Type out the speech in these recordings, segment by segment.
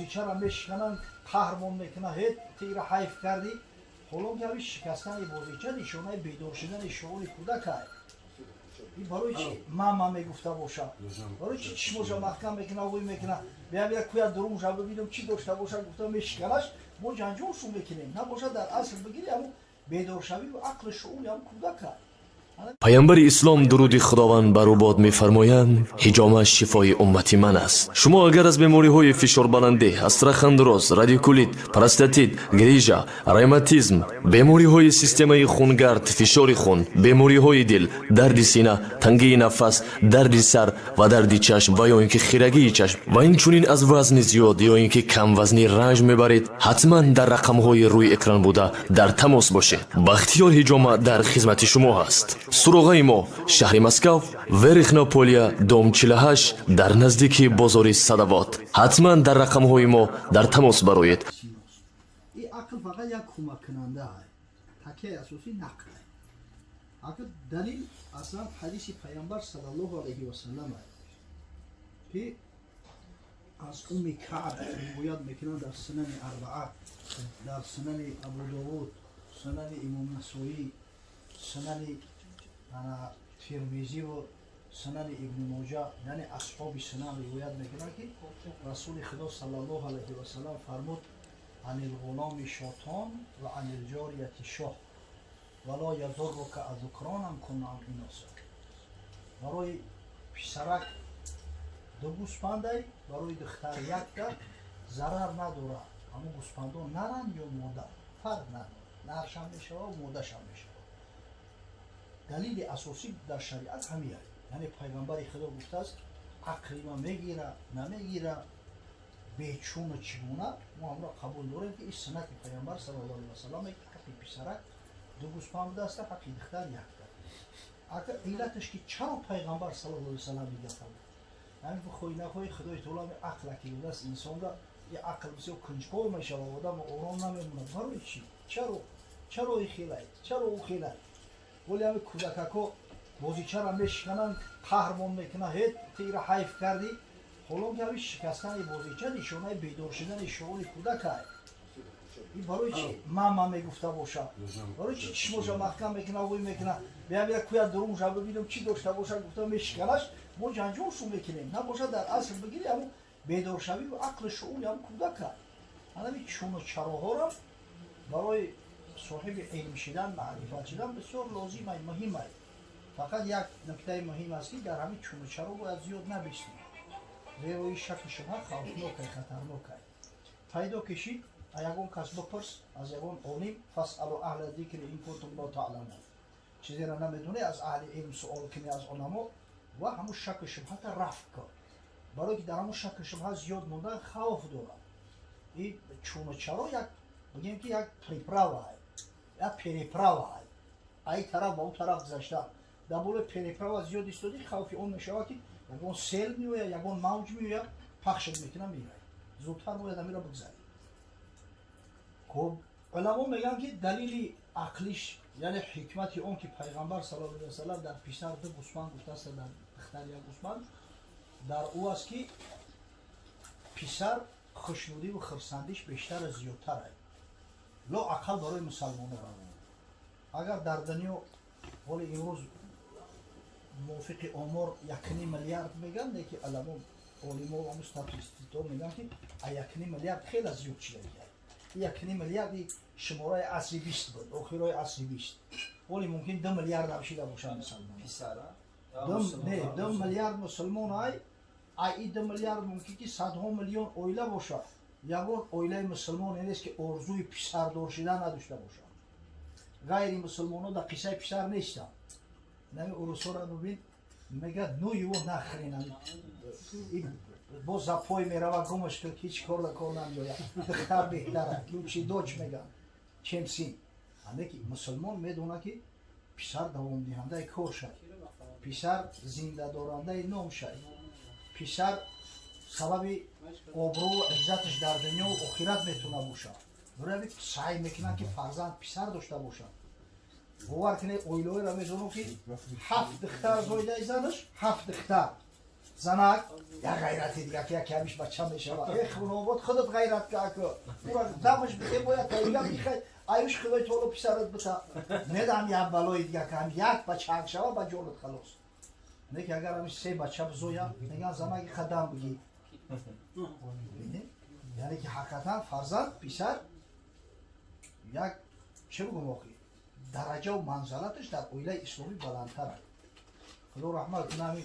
بازیچه میشکنن قهرمان میکنه هیچ تیره حیف کردی حالا که شکستن بازیچه نشانه بیدار شدن شعور کودک این برای چی من میگفته باشم برای چی چشموشا محکم میکنه وی میکنه بیام یک کویا درون شب ببینم چی داشته باشه گفتم میشکنش ما جنجالشو میکنیم نباشه در اصل بگیری اما بیدار شوی و عقل شعوری هم کودک пайғамбари ислом дуруди худованд бар ӯ бод мефармоянд ҳиҷомаш шифои уммати ман аст. шумо агар аз бемориҳои фишорбаландӣ, астрахандроз, радикулит, простатит, грижа, ревматизм, бемориҳои системаи хунгард, фишори хун, бемориҳои дил, дарди сина, тангии нафас, дарди сар ва дарди чашм ва ё ин ки хирагии чашм ва инчунин аз вазни зиёд ё ин ки камвазнӣ ранҷ мебаред, ҳатман дар рақамҳои рӯи экран буда дар тамос бошед. бахтиёр ҳиҷома дар хизмати шумо ҳаст. суроғаи мо шаҳри Москав, Верхна Полия, дом 48 дар наздики бозори Садовод. ҳатман дар рақамҳои мо дар тамос бароед. این عقل فقط یک کمک کننده است تکیه اساسی نقل است عقل دلیل اصلا حدیث پیامبر صلی الله علیه و سلم است که از کعب روایت میکنند در سنن اربعه در سنن ابو داود سنن امام نسائی سنن ترمذی و سنن ابن ماجه یعنی اصحاب سنن روایت میکنند که رسول خدا صلی الله علیه و سلم فرمود عن الغلام شاطان و عن الجاریه شاه ولا یضرک اذکرانم کن عن ایناس برای پسرک دو گوسپنده برای دختر یک ده ضرر نداره اما گوسپندان نرن یا مادر فرق نداره نرشم میشه و مادرشم میشه دلیل اساسی در شریعت همیه یعنی پیغمبر خدا گفته است عقل ما میگیره نمیگیره بیچون و چگونه ما هم را قبول داریم که این سنت پیامبر صلی الله علیه و سلم که حقی پسرک دو گوسپند است حقی دختر یک ده اگر علتش که چرا پیغمبر صلی الله علیه و سلم میگه یعنی بخوای نخوای خدای تعالی عقل که دست انسان را یه عقل بسیار کنجکاو میشه و آدم آرام نمیمونه برای چی چرا این خیلی چرا او خیلی ولی همه کودک‌ها بازیچه را میشکنن قهرمان میکنه هیچ تیره حیف کردی حالا که شکستن بازیچه نشانه بیدار شدن شعور کودک است این برای چی من میگفته باشم برای چی چشموشا محکم میکنه وی میکنه بیام یک کویا درون شب ببینم چی داشته باشه گفتم میشکنش ما جنجالشو میکنیم نباشه در اصل بگیری اما بیدار شوی و عقل شعوری هم کودک است همین چون و چراها را برای صاحب علم شدن معرفت شدن بسیار لازم است مهم است فقط یک نکته مهم است که در همین چون و چرا باید زیاد نبستیم زیرا این شک شما خوفناک است خطرناک است پیدا کشید یگان کس بپرس از یگان عالم فاسالوا اهل الذکر ان کنتم لا تعلمون چیزی را نمیدونی از اهل علم سوال کنی از علما و همون شک شبهه رفع کن برای که در همون شک شبهه زیاد موندن خوف داره این چون و چرا یک بگیم که یک پریپراوا است یک پریپراوا است ای طرف با اون طرف گذشتن در بوله پریپراوا زیاد استادی خوفی اون میشه که یگان سیل میوید یگان موج میوید پخشت میکنه میره زودتر باید همین را بگذاریم خب علما میگن که دلیل عقلیش یعنی حکمت اون که پیغمبر صلی الله علیه و سلم در پسر دو گوسپند گفته است در دختر یک گوسپند در او است که پسر خوشنودی و خرسندیش بیشتر از زیادتر است لا عقل برای مسلمانان اگر در دنیا ولی امروز موافق آمار 1.5 میلیارد میگن نه که علما علما و مستفیدان میگن که 1.5 میلیارد خیلی از زیاد چیه 1.5 میلیاردی شماره اصلی 20 بود آخرای اصلی 20 ولی ممکن 2 میلیارد هم شده باشن مسلمان 2 میلیارد مسلمان ای 2 میلیارد ممکن که 100 میلیون اویله باشه یگان اویله مسلمان نیست که آرزوی پسر دار شدن نداشته باشه غیر مسلمان ها در قصه پسر نیستن نمی اروسا را ببین میگه نوی و نخرین با زپای میره گمش که هیچ کار نمی‌کنه دختر بهتره لوچی دوچ میگن چمسین همه که مسلمان میدونه که پسر دوام دهنده کار شد پسر زنده دارنده نام شد پسر سبب آبرو و عزتش در دنیا و آخرت میتونه باشه برای سعی میکنن که فرزند پسر داشته باشه باور کنه اویلوی را میدونه که 7 دختر زایده زنش 7 دختر زنک یا غیرتی دیگه که کمیش بچه میشود ای خانواده خودت غیرت که دمش بخیر باید تاییگم میخوای ایوش خدای تو رو پسرت بتا ندم یک بلای دیگه که هم یک بچه حق شود با جولت خلاص نگه اگر همیش 3 بچه بزویم نگه زنک خدم بگی یعنی که حقیقتا فرزند پسر یک چه بگم آخی درجه و منزلتش در اویله اسلامی بلندتر است خدا رحمت کنه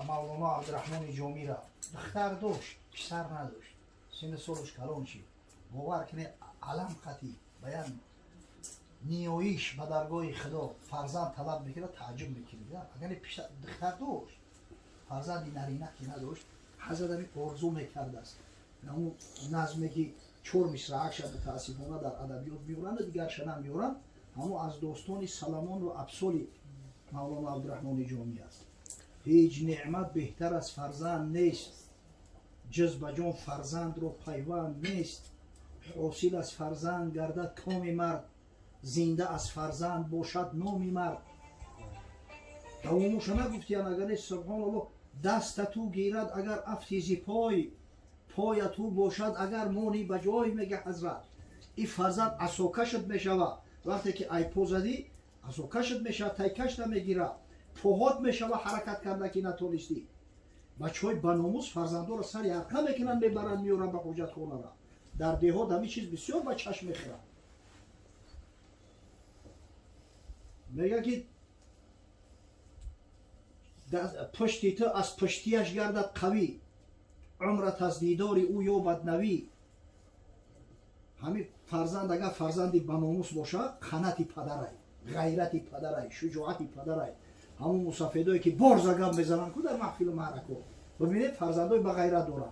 مولانا عبدالرحمن جامی را دختر داشت پسر نداشت سن سالش کلان شد باور کنه علم خطی بیان نیاییش به درگاه خدا فرزند طلب میکرد تعجب میکرد اگر دختر داشت فرزندی نرینه که نداشت حضرت آرزو میکرد است اون نظمی که 4 مصرع شد متاسفانه در ادبیات میورند دیگر شنم میورند اما از دوستان سلمان و ابسال مولانا عبدالرحمن جامی است هیچ نعمت بهتر از فرزند نیست جز به جان فرزند رو پیوند نیست حاصل از فرزند گردد کام مرد زنده از فرزند باشد نام مرد دواموش نگفتی اگر سبحان الله دست تو گیرد اگر افتیزی پای تو باشد اگر مونی بجای میگه حضرت این فرزند عصاکشت میشود وقتی که ای پو زدی عصاکشت میشود تایکش نمیگیره پوهات میشود حرکت کرده که نتونستی بچه های بناموس فرزنده را سر یرقه میکنن میبرن میورن به حجت خونه را در دهات همین چیز بسیار به چشم میخورن میگه که پشتی تو از پشتیش گردد قوی عمرت از دیدار او یابد نوی همین فرزند اگر فرزندی بناموس باشه قناتی پدرای غیرتی پدرای شجاعتی پدرای همون مسافدایی که بارزگم بزنن که در محفل و معرکه ببینید فرزندای به غیرت دارن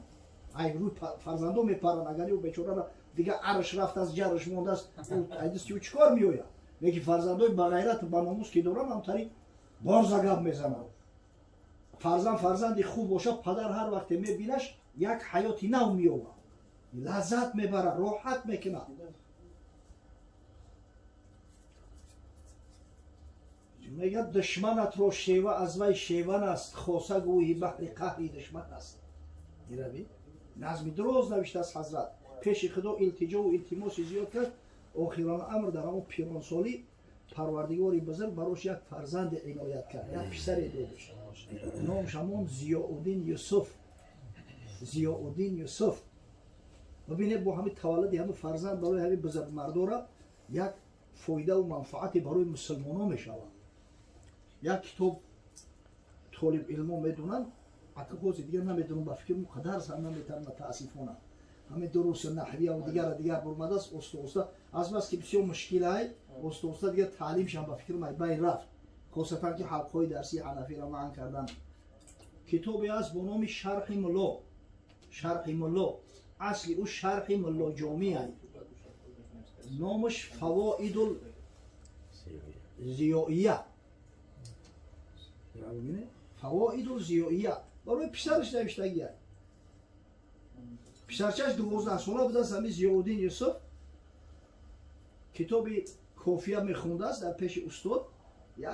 ای روی فرزندو میپرن اگر او بیچاره را دیگه عرش رفت از جرش مونده است ایدستی چیکار میوید میگه فرزندای به غیرت و بناموس که دارن همطوری بارزگم میزنن فرزندی خوب باشه پدر هر وقت میبینش یک حیاتی نو میوه لذت میبره راحت میکنه میگه دشمنت رو شیوه از وی شیون است خاصه گویی بحر قهری دشمن است میروی نظمی دروز نوشته از حضرت پیش خدا التجا و التماس زیاد کرد آخران امر در همون پیران سالی پروردگاری بزرگ براش یک فرزند عنایت کرد یک پسری دادش نامش همون ضیاءالدین یوسف ببینید با همین تولد همین فرزند برای همین بزرگ مردورا یک فایده و منفعتی برای مسلمانان میشود یک کتاب طالب علم میدونن حتی بازی دیگر نمیدونن با فکر مقدر سر نمیتونن متاسفانه همین دروس نحویه و دیگر برمده است استاد از بس که بسیار مشکل های استاد دیگر تعلیمش هم با فکر بین رفت خاصتا که حلقه‌های درسی حنفی را معن کردن کتابی است با نام شرح ملا اصلی او شرح ملا جامی است نامش فوائد الضیائیه فوائد الضیائیه برای پسرش نوشتگی است پسرچش 12 ساله بوده است همین ضیاءالدین یوسف کتاب کافیه میخونده است در پیش استاد یک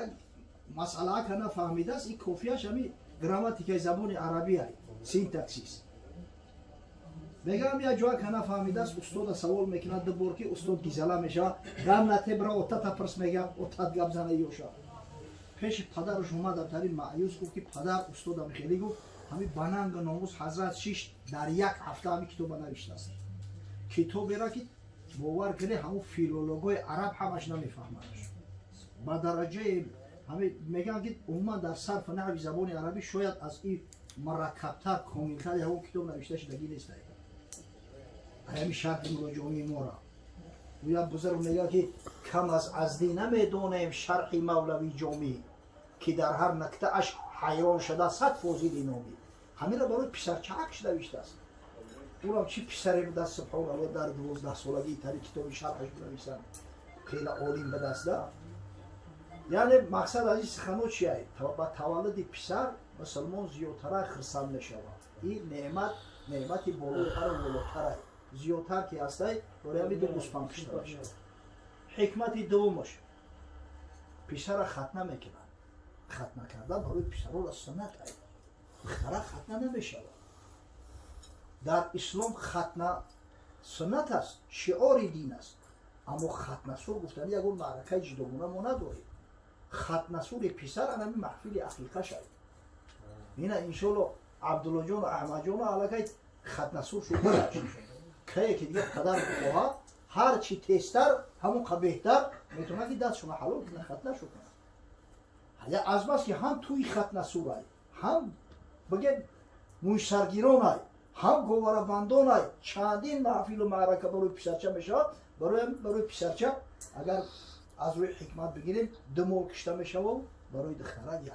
مسئله که نفهمیده است این کافیهش همین گراماتیکای زبان عربی است سینتاکسیس بگم یا جا که نفهمیده است استاد سوال میکنه دبور که استاد گیزله میشه گم نتبره اوتا تپرس میگه اوتا گم زنه یوشه پیش پدرش اومد در معیوز گفت که پدر استادم خیلی گفت همین بننگ ناموس حضرت 6 در یک هفته همین کتاب نوشته است کتابی را که باور کنه همون فیلولوگای عرب همش نمیفهمدش با درجه همین میگن که عموما در صرف نحو زبان عربی شاید از این مرکبتر کاملتر همون کتاب نوشته شدگی نیست همین شرح مراجعه ما را و یا بزرگ میگه که کم از دی نمیدونیم شرح مولوی جامی که در هر نکته اش حیران شده 100 فوزیل نامی همین را برای پسرچکش نوشته است او را چی پسری به دست سبحان الله در 12 سالگی تری کتاب شرحش بنویسن خیلی عالم به دست داد یعنی مقصد از این سخنو چیه؟ با تولد پسر مسلمان زیادتر خرسند میشود این نعمتی بالاتر و بالاتر زیادتر که هسته برای همین 2 گوسفند کشته باشد حکمت دومش پسر ختنه میکنن ختنه کردن برای پسرها سنت است. دخترها ختنه نمیشود. در اسلام ختنه سنت است، شعار دین است. اما ختنه سور گفتن یکون معرکه جداگونه ما نداریم. ختنه سور پسر انمی محفل عقیقه شد. اینه انشالله عبدالله جان و احمد جان علاقه ختنه سور شد. که دیگه قدر بخواه هر چی تیزتر همون بهتر میتونه که دست شما حلال کنه ختنه شو کنه. یا از بس که هم توی ختنه سور های هم بگه موی سرگیران های هم گواربندان های چندین محفل و معرکه برای پسرچه میشه. برای پسرچه اگر از روی حکمت بگیریم 2 مول کشته میشه و برای دختره 1